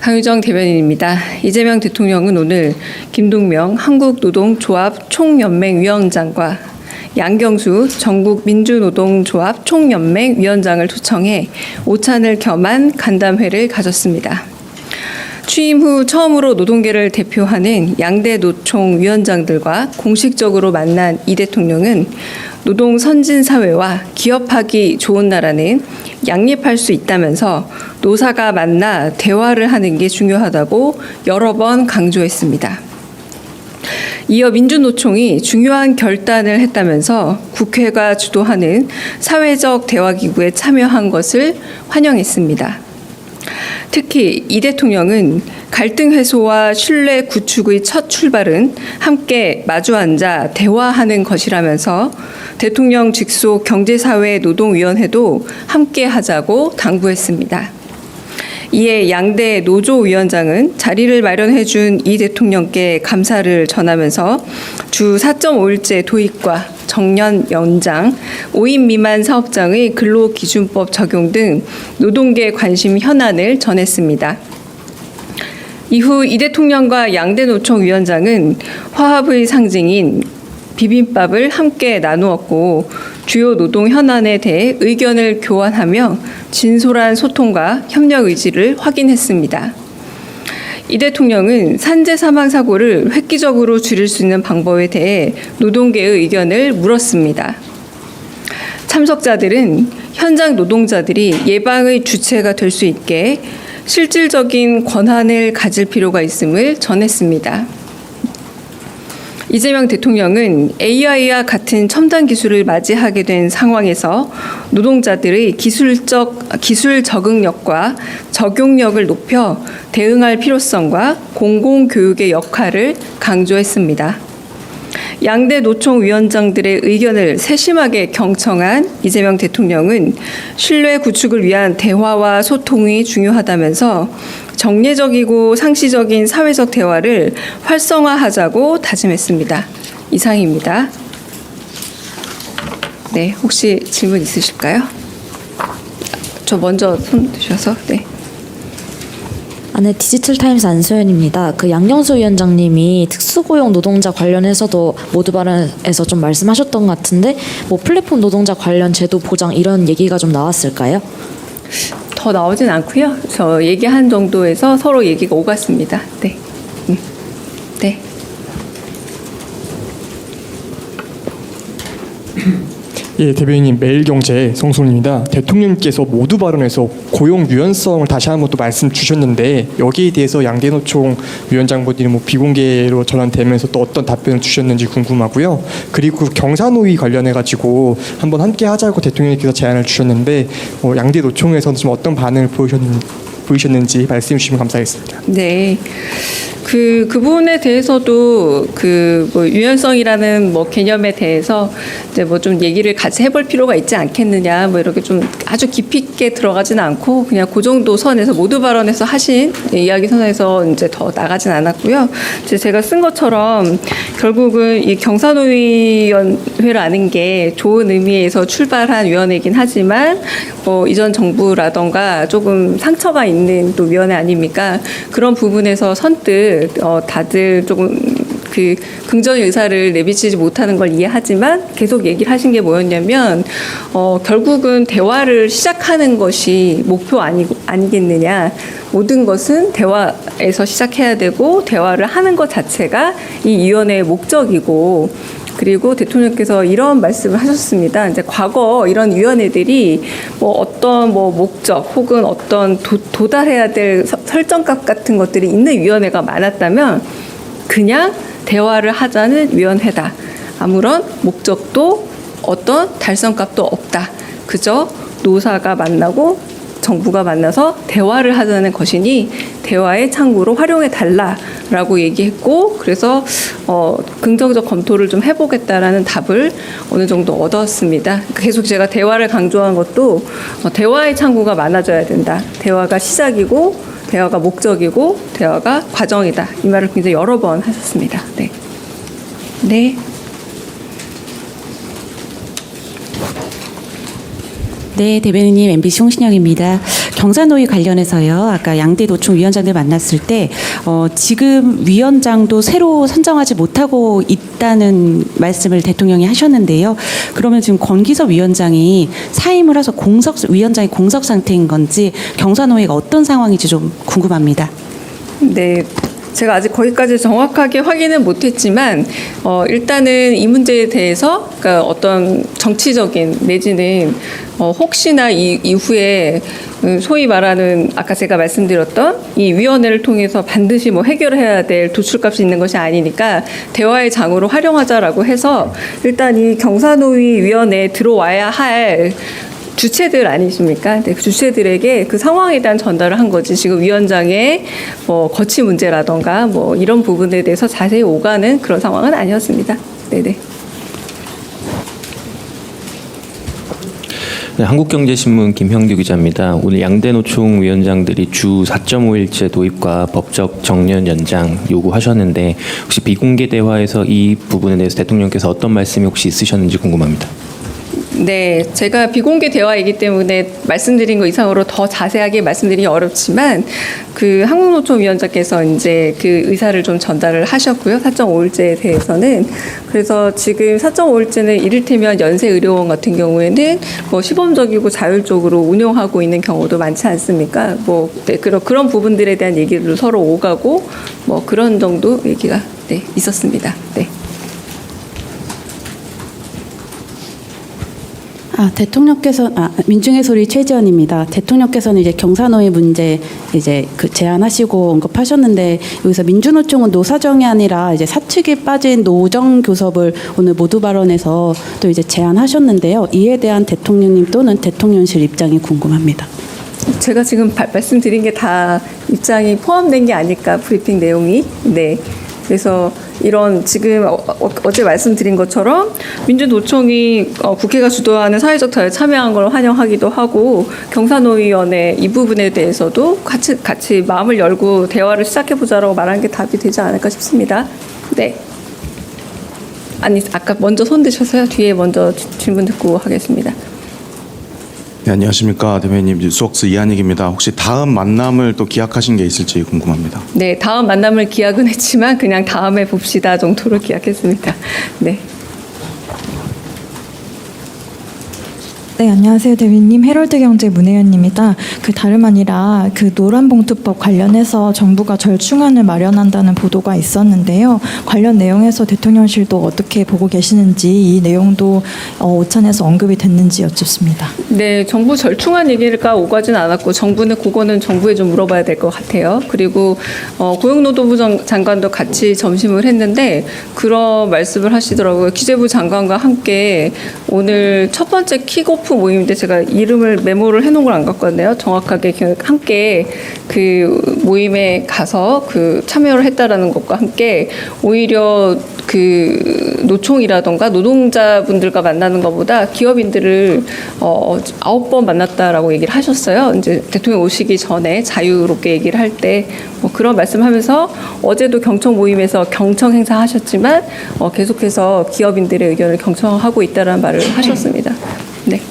강유정 대변인입니다. 이재명 대통령은 오늘 김동명 한국노동조합 총연맹 위원장과 양경수 전국민주노동조합 총연맹 위원장을 초청해 오찬을 겸한 간담회를 가졌습니다. 취임 후 처음으로 노동계를 대표하는 양대 노총 위원장들과 공식적으로 만난 이 대통령은 노동 선진 사회와 기업하기 좋은 나라는 양립할 수 있다면서 노사가 만나 대화를 하는 게 중요하다고 여러 번 강조했습니다. 이어 민주노총이 중요한 결단을 했다면서 국회가 주도하는 사회적 대화기구에 참여한 것을 환영했습니다. 특히 이 대통령은 갈등 해소와 신뢰 구축의 첫 출발은 함께 마주 앉아 대화하는 것이라면서 대통령 직속 경제사회노동위원회도 함께 하자고 당부했습니다. 이에 양대 노조위원장은 자리를 마련해 준 이 대통령께 감사를 전하면서 주 4.5일제 도입과 정년 연장, 5인 미만 사업장의 근로기준법 적용 등 노동계 관심 현안을 전했습니다. 이후 이 대통령과 양대 노총 위원장은 화합의 상징인 비빔밥을 함께 나누었고 주요 노동 현안에 대해 의견을 교환하며 진솔한 소통과 협력 의지를 확인했습니다. 이 대통령은 산재 사망 사고를 획기적으로 줄일 수 있는 방법에 대해 노동계의 의견을 물었습니다. 참석자들은 현장 노동자들이 예방의 주체가 될 수 있게 실질적인 권한을 가질 필요가 있음을 전했습니다. 이재명 대통령은 AI와 같은 첨단 기술을 맞이하게 된 상황에서 노동자들의 기술 적응력과 적용력을 높여 대응할 필요성과 공공교육의 역할을 강조했습니다. 양대 노총 위원장들의 의견을 세심하게 경청한 이재명 대통령은 신뢰 구축을 위한 대화와 소통이 중요하다면서 정례적이고 상시적인 사회적 대화를 활성화하자고 다짐했습니다. 이상입니다. 네, 혹시 질문 있으실까요? 저 먼저 손 드셔서. 네. 네, 디지털타임스 안소연입니다. 양경수 위원장님이 특수고용 노동자 관련해서도 모두 발언에서 좀 말씀하셨던 것 같은데 플랫폼 노동자 관련 제도 보장 이런 얘기가 좀 나왔을까요? 더 나오진 않고요. 저 얘기한 정도에서 서로 얘기가 오갔습니다. 네. 네. 예, 대변인님 매일경제 송소입니다. 대통령님께서 모두 발언에서 고용 유연성을 다시 한번 또 말씀 주셨는데 여기에 대해서 양대노총 위원장분들이 비공개로 전환되면서 또 어떤 답변을 주셨는지 궁금하고요. 그리고 경사노위 관련해 가지고 한번 함께 하자고 대통령님께서 제안을 주셨는데 양대노총에서는 좀 어떤 반응을 보이셨는지 말씀해 주시면 감사하겠습니다. 네. 그 부분에 대해서도 유연성이라는 개념에 대해서 이제 좀 얘기를 같이 해볼 필요가 있지 않겠느냐 이렇게 좀 아주 깊이 있게 들어가지는 않고 그냥 그 정도 선에서 모두 발언에서 하신 이야기 선에서 이제 더 나가진 않았고요. 이제 제가 쓴 것처럼 결국은 이 경사노위원회라는 게 좋은 의미에서 출발한 위원회이긴 하지만 이전 정부라던가 조금 상처가 있는 또 위원회 아닙니까? 그런 부분에서 선뜻 다들 조금 긍정 의사를 내비치지 못하는 걸 이해하지만 계속 얘기를 하신 게 뭐였냐면 결국은 대화를 시작하는 것이 목표 아니겠느냐. 모든 것은 대화에서 시작해야 되고 대화를 하는 것 자체가 이 위원회의 목적이고 그리고 대통령께서 이런 말씀을 하셨습니다. 이제 과거 이런 위원회들이 어떤 목적 혹은 어떤 도달해야 될 설정값 같은 것들이 있는 위원회가 많았다면 그냥 대화를 하자는 위원회다. 아무런 목적도 어떤 달성값도 없다. 그저 노사가 만나고 정부가 만나서 대화를 하자는 것이니 대화의 창구로 활용해 달라라고 얘기했고 그래서 긍정적 검토를 좀 해보겠다라는 답을 어느 정도 얻었습니다. 계속 제가 대화를 강조한 것도 대화의 창구가 많아져야 된다. 대화가 시작이고 대화가 목적이고 대화가 과정이다. 이 말을 굉장히 여러 번 하셨습니다. 네. 네. 네, 대변인님 MBC 홍신영입니다. 경사노위 관련해서요. 아까 양대 노총 위원장들 만났을 때 지금 위원장도 새로 선정하지 못하고 있다는 말씀을 대통령이 하셨는데요. 그러면 지금 권기섭 위원장이 사임을 해서 위원장이 공석 상태인 건지 경사노위가 어떤 상황인지 좀 궁금합니다. 네. 제가 아직 거기까지 정확하게 확인은 못했지만 일단은 이 문제에 대해서 그러니까 어떤 정치적인 내지는 혹시나 이후에 소위 말하는 아까 제가 말씀드렸던 이 위원회를 통해서 반드시 뭐 해결해야 될 도출값이 있는 것이 아니니까 대화의 장으로 활용하자라고 해서 일단 이 경사노위 위원회에 들어와야 할 주체들 아니십니까? 네, 그 주체들에게 그 상황에 대한 전달을 한 거지. 지금 위원장의 거치 문제라던가 뭐 이런 부분에 대해서 자세히 오가는 그런 상황은 아니었습니다. 네네. 네, 한국경제신문 김형규 기자입니다. 오늘 양대 노총 위원장들이 주 4.5일제 도입과 법적 정년 연장 요구하셨는데 혹시 비공개 대화에서 이 부분에 대해서 대통령께서 어떤 말씀이 혹시 있으셨는지 궁금합니다. 네, 제가 비공개 대화이기 때문에 말씀드린 것 이상으로 더 자세하게 말씀드리기 어렵지만 그 한국노총 위원장께서 이제 그 의사를 좀 전달을 하셨고요. 4.5일제에 대해서는 그래서 지금 4.5일제는 이를테면 연세 의료원 같은 경우에는 뭐 시범적이고 자율적으로 운영하고 있는 경우도 많지 않습니까? 뭐 네, 그런 부분들에 대한 얘기를 서로 오가고 뭐 그런 정도 얘기가 네, 있었습니다. 네. 민중의 소리 최지연입니다. 대통령께서는 이제 경사노위 문제 이제 그 제안하시고 언급하셨는데 여기서 민주노총은 노사정이 아니라 이제 사측에 빠진 노정 교섭을 오늘 모두 발언에서 또 이제 제안하셨는데요. 이에 대한 대통령님 또는 대통령실 입장이 궁금합니다. 제가 지금 말씀드린 게 다 입장이 포함된 게 아닐까 브리핑 내용이. 네. 그래서 이런 지금 어제 말씀드린 것처럼 민주노총이 국회가 주도하는 사회적 대화에 참여한 걸 환영하기도 하고 경사노위원회 이 부분에 대해서도 같이 마음을 열고 대화를 시작해보자라고 말하는 게 답이 되지 않을까 싶습니다. 네. 아니 아까 먼저 손 드셔서요. 뒤에 먼저 질문 듣고 하겠습니다. 네, 안녕하십니까 대변인 뉴스웍스 이한익입니다. 혹시 다음 만남을 또 기약하신 게 있을지 궁금합니다. 네, 다음 만남을 기약은 했지만 그냥 다음에 봅시다 정도로 기약했습니다. 네. 네, 안녕하세요, 대변인님. 헤럴드 경제 문혜연입니다. 그 다름 아니라 그 노란봉투법 관련해서 정부가 절충안을 마련한다는 보도가 있었는데요. 관련 내용에서 대통령실도 어떻게 보고 계시는지 이 내용도 오찬에서 언급이 됐는지 여쭙습니다. 네, 정부 절충안 얘기가 오가진 않았고 정부는 그거는 정부에 좀 물어봐야 될 것 같아요. 그리고 고용노동부 장관도 같이 점심을 했는데 그런 말씀을 하시더라고요. 기재부 장관과 함께 오늘 첫 번째 킥오프 모임인데 제가 이름을 메모를 해놓은 걸 안 갖고 왔네요. 정확하게 함께 그 모임에 가서 그 참여를 했다라는 것과 함께 오히려 그 노총이라던가 노동자분들과 만나는 것보다 기업인들을 9번 만났다라고 얘기를 하셨어요. 이제 대통령 오시기 전에 자유롭게 얘기를 할 때 뭐 그런 말씀하면서 어제도 경청 모임에서 경청 행사하셨지만 계속해서 기업인들의 의견을 경청하고 있다라는 말을 하셨습니다. 네.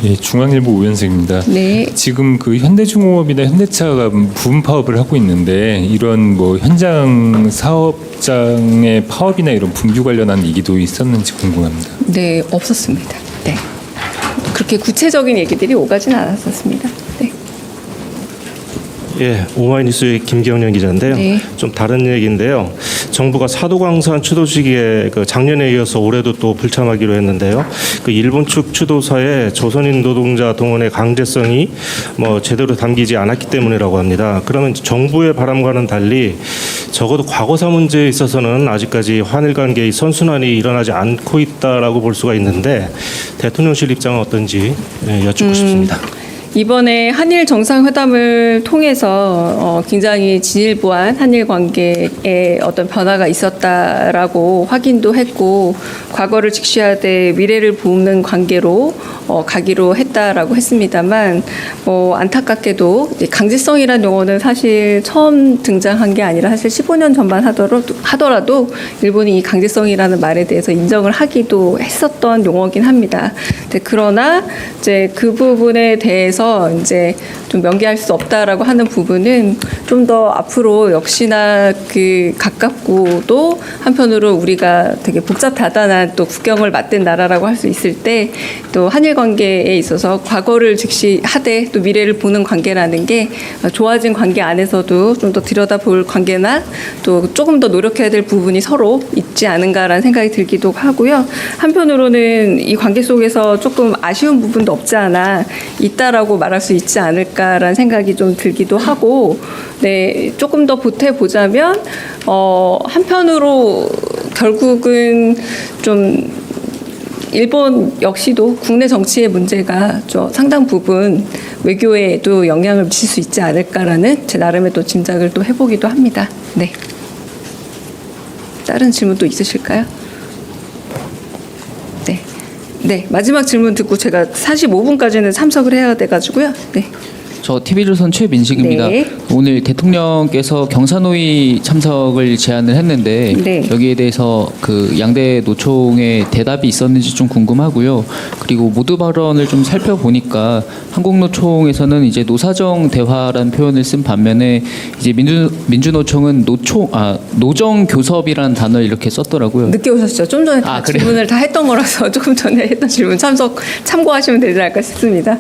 예, 중앙일보 오연승입니다. 네. 지금 그 현대중공업이나 현대차가 부분 파업을 하고 있는데 이런 뭐 현장 사업장의 파업이나 이런 분규 관련한 얘기도 있었는지 궁금합니다. 네, 없었습니다. 네. 그렇게 구체적인 얘기들이 오가진 않았었습니다. 네. 예, 오마이뉴스의 김경련 기자인데요. 네. 좀 다른 얘기인데요. 정부가 사도광산 추도 시기에 그 작년에 이어서 올해도 또 불참하기로 했는데요. 그 일본 측 추도사에 조선인 노동자 동원의 강제성이 뭐 제대로 담기지 않았기 때문이라고 합니다. 그러면 정부의 바람과는 달리 적어도 과거사 문제에 있어서는 아직까지 한일 관계의 선순환이 일어나지 않고 있다라고 볼 수가 있는데 대통령실 입장은 어떤지 여쭙고 싶습니다. 이번에 한일 정상회담을 통해서 굉장히 진일보한 한일 관계에 어떤 변화가 있었다라고 확인도 했고 과거를 직시하되 미래를 보는 관계로 가기로 했다라고 했습니다만 안타깝게도 이제 강제성이라는 용어는 사실 처음 등장한 게 아니라 사실 15년 전만 하더라도 일본이 이 강제성이라는 말에 대해서 인정을 하기도 했었던 용어긴 합니다. 그러나 이제 그 부분에 대해서 이제 좀 명기할 수 없다라고 하는 부분은 좀 더 앞으로 역시나 그 가깝고도 한편으로 우리가 되게 복잡다단한 또 국경을 맞댄 나라라고 할 수 있을 때 또 한일 관계에 있어서 과거를 직시하되 또 미래를 보는 관계라는 게 좋아진 관계 안에서도 좀 더 들여다볼 관계나 또 조금 더 노력해야 될 부분이 서로 있지 않은가라는 생각이 들기도 하고요. 한편으로는 이 관계 속에서 조금 아쉬운 부분도 없지 않아 있다라고 말할 수 있지 않을까라는 생각이 좀 들기도 하고, 네, 조금 더 보태보자면 한편으로 결국은 좀 일본 역시도 국내 정치의 문제가 상당 부분 외교에도 영향을 미칠 수 있지 않을까라는 제 나름의 또 짐작을 또 해보기도 합니다. 네. 다른 질문 또 있으실까요? 네. 네, 마지막 질문 듣고 제가 45분까지는 참석을 해야 돼가지고요. 네. 저 TV조선 최민식입니다. 네. 오늘 대통령께서 경사노위 참석을 제안을 했는데 네. 여기에 대해서 그 양대 노총의 대답이 있었는지 좀 궁금하고요. 그리고 모두 발언을 좀 살펴보니까 한국노총에서는 이제 노사정 대화라는 표현을 쓴 반면에 이제 민주노총은 노정 교섭이라는 단어를 이렇게 썼더라고요. 늦게 오셨죠? 좀 전에 다 그래요? 질문을 다 했던 거라서 조금 전에 했던 질문 참고하시면 되지 않을까 싶습니다.